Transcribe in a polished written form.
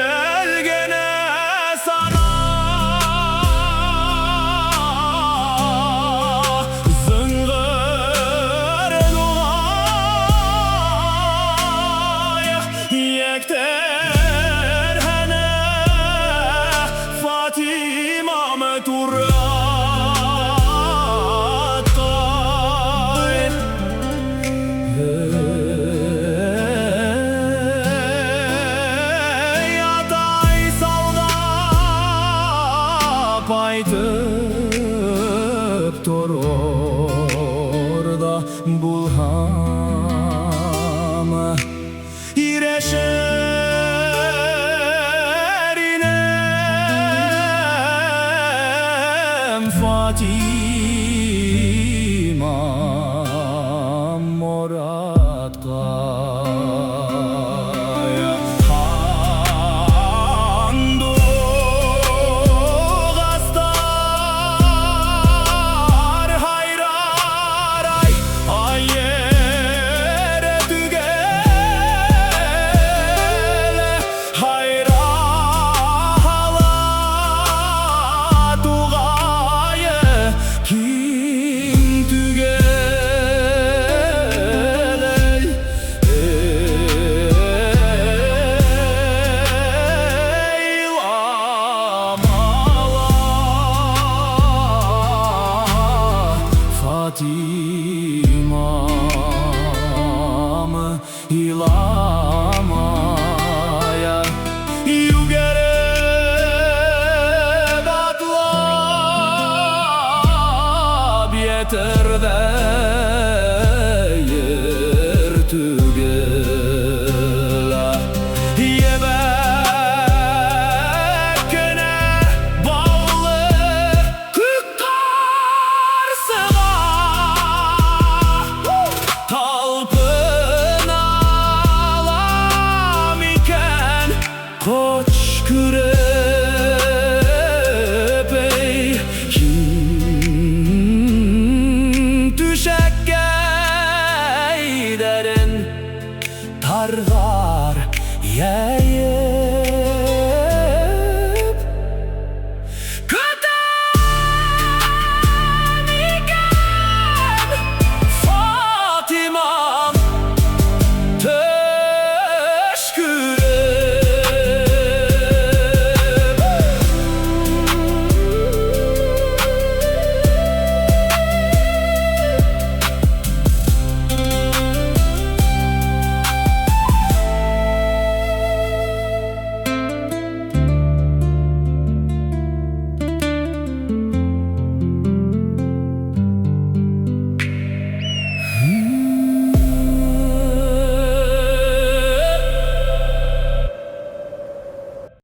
Yeşilgene sana zıngır duay yekter hene Fatima'm turratkay Yatay salga paytıp tororda bulham İreşerinem Fatima'm moratkay Handu gastar hayraray ayyere tügele hayra hala tuğayı kim tügele Fatima'm ilamaya Yugere batlab yeter de yer tügela Yebekkene bağlı kıkkar sığa Talpınalam iken koç kürep ey Kim düşekkey derin targar yer